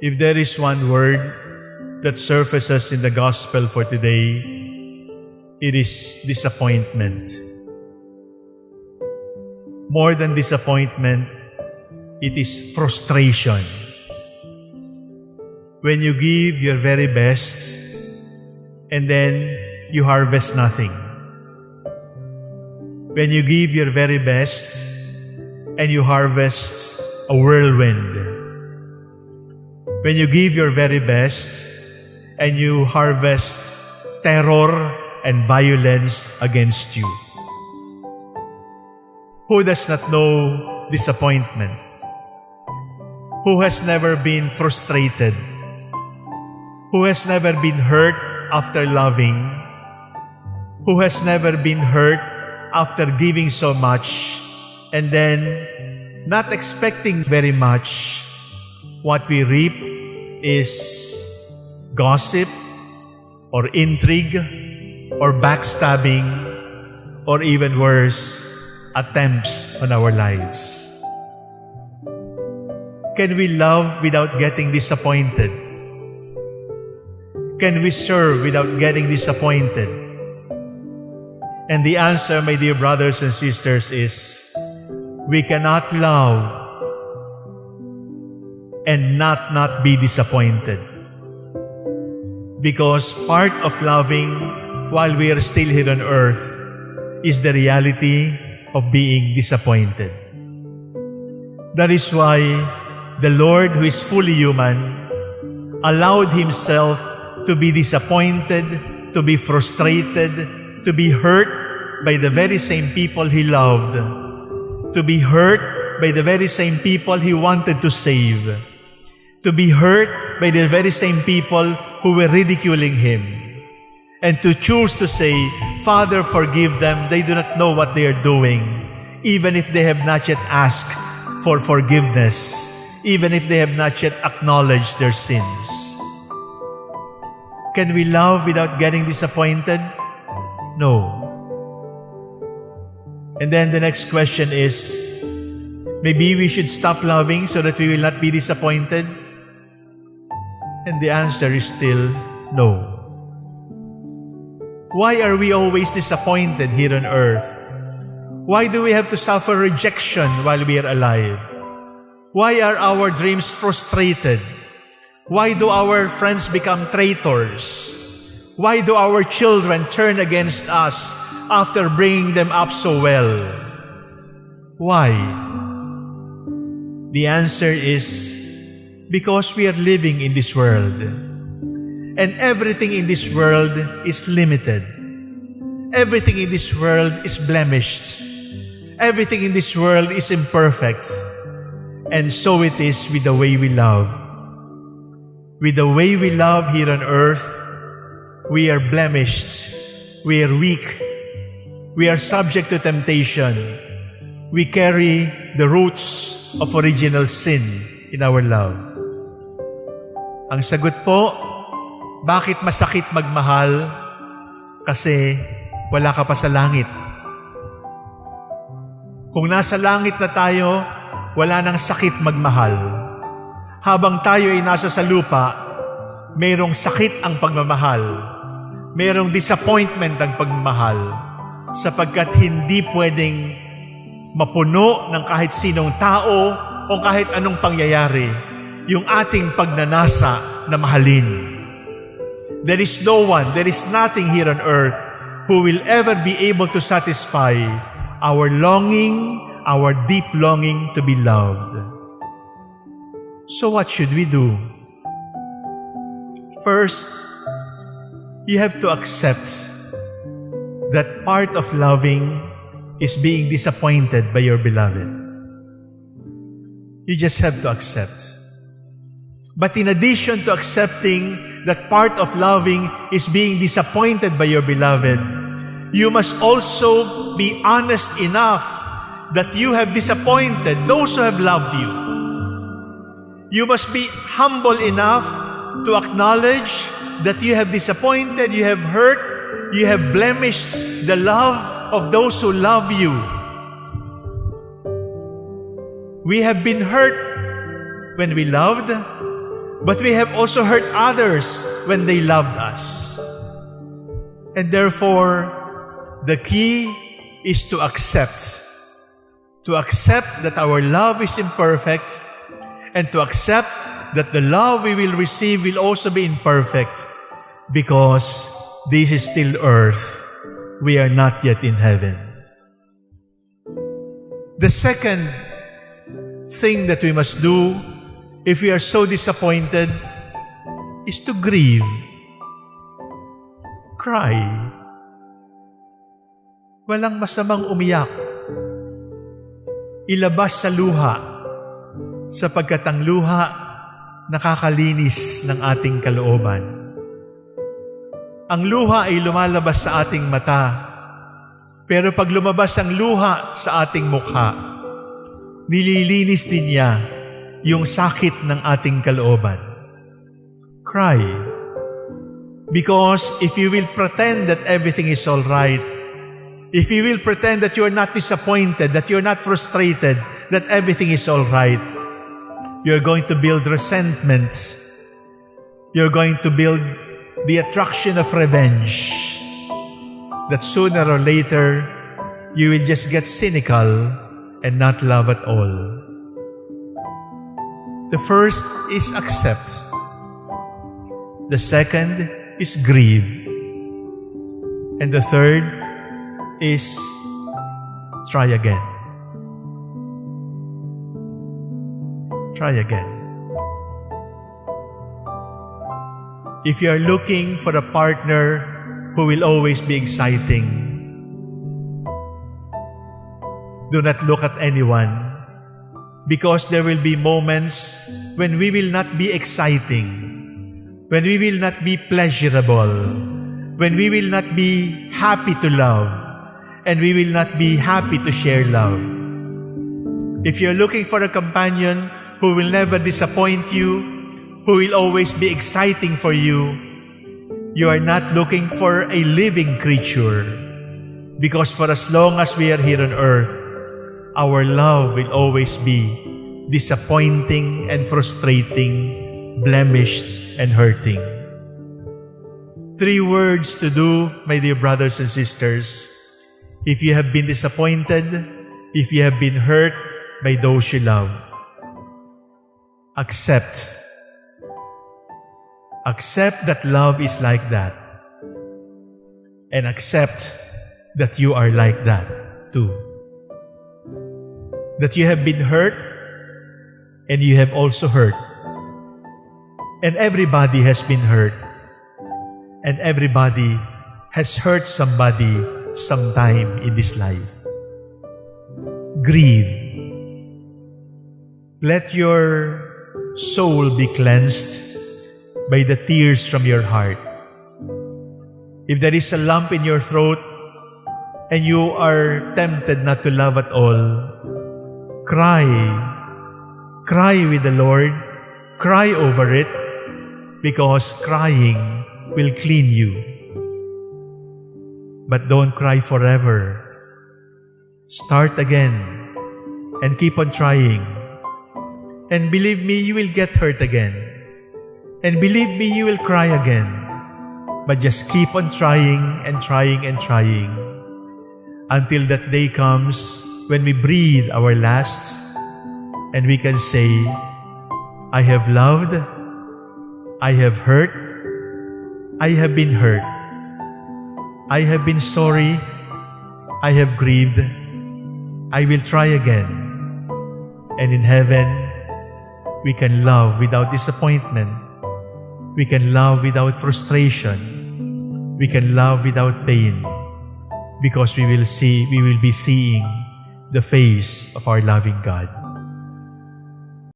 If there is one word that surfaces in the gospel for today, it is disappointment. More than disappointment, it is frustration. When you give your very best and then you harvest nothing. When you give your very best and you harvest a whirlwind. When you give your very best and you harvest terror and violence against you. Who does not know disappointment? Who has never been frustrated? Who has never been hurt after loving? Who has never been hurt after giving so much and then not expecting very much? What we reap is gossip or intrigue or backstabbing or even worse, attempts on our lives. Can we love without getting disappointed? Can we serve without getting disappointed? And the answer, my dear brothers and sisters, is we cannot love and not be disappointed. Because part of loving while we are still here on earth is the reality of being disappointed. That is why the Lord, who is fully human, allowed Himself to be disappointed, to be frustrated, to be hurt by the very same people He loved, to be hurt by the very same people He wanted to save, to be hurt by the very same people who were ridiculing Him, and to choose to say, Father, forgive them, they do not know what they are doing, even if they have not yet asked for forgiveness, even if they have not yet acknowledged their sins. Can we love without getting disappointed? No. And then the next question is, maybe we should stop loving so that we will not be disappointed? And the answer is still no. Why are we always disappointed here on earth? Why do we have to suffer rejection while we are alive? Why are our dreams frustrated? Why do our friends become traitors? Why do our children turn against us after bringing them up so well? Why? The answer is because we are living in this world. And everything in this world is limited. Everything in this world is blemished. Everything in this world is imperfect. And so it is with the way we love. With the way we love here on earth, we are blemished. We are weak. We are subject to temptation. We carry the roots of original sin in our love. Ang sagot po, bakit masakit magmahal? Kasi wala ka pa sa langit. Kung nasa langit na tayo, wala nang sakit magmahal. Habang tayo ay nasa sa lupa, mayroong sakit ang pagmamahal. Mayroong disappointment ang pagmamahal. Sapagkat hindi pwedeng mapuno ng kahit sinong tao o kahit anong pangyayari yung ating pagnanasa na mahalin. There is no one, there is nothing here on earth who will ever be able to satisfy our longing, our deep longing to be loved. So what should we do? First, you have to accept that part of loving is being disappointed by your beloved. You just have to accept. But in addition to accepting that part of loving is being disappointed by your beloved, you must also be honest enough that you have disappointed those who have loved you. You must be humble enough to acknowledge that you have disappointed, you have hurt, you have blemished the love of those who love you. We have been hurt when we loved. but we have also hurt others when they loved us. And therefore, the key is to accept that our love is imperfect, and to accept that the love we will receive will also be imperfect, because this is still earth. We are not yet in heaven. The second thing that we must do if we are so disappointed is to grieve. Cry. Walang masamang umiyak. Ilabas sa luha, sapagkat ang luha nakakalinis ng ating kalooban. Ang luha ay lumalabas sa ating mata, pero pag lumabas ang luha sa ating mukha, nililinis din niya yung sakit ng ating kalooban. Cry. Because if you will pretend that everything is all right, if you will pretend that you are not disappointed, that you are not frustrated, that everything is all right, you are going to build resentment. You are going to build the attraction of revenge, that sooner or later, you will just get cynical and not love at all. The first is accept. The second is grieve. And the third is try again. Try again. If you are looking for a partner who will always be exciting, do not look at anyone, because there will be moments when we will not be exciting, when we will not be pleasurable, when we will not be happy to love, and we will not be happy to share love. If you're looking for a companion who will never disappoint you, who will always be exciting for you, you are not looking for a living creature. Because for as long as we are here on earth, our love will always be disappointing and frustrating, blemished and hurting. 3 words to do, my dear brothers and sisters, if you have been disappointed, if you have been hurt by those you love. Accept. Accept that love is like that. And accept that you are like that too. That you have been hurt and you have also hurt. And everybody has been hurt. And everybody has hurt somebody sometime in this life. Grieve. Let your soul be cleansed by the tears from your heart. If there is a lump in your throat and you are tempted not to love at all, cry. Cry with the Lord. Cry over it, because crying will clean you. But don't cry forever. Start again and keep on trying. And believe me, you will get hurt again. And believe me, you will cry again. But just keep on trying and trying and trying until that day comes when we breathe our last and we can say, I have loved, I have hurt, I have been hurt, I have been sorry, I have grieved, I will try again. And in heaven, we can love without disappointment. We can love without frustration. We can love without pain, because we will be seeing the face of our loving God.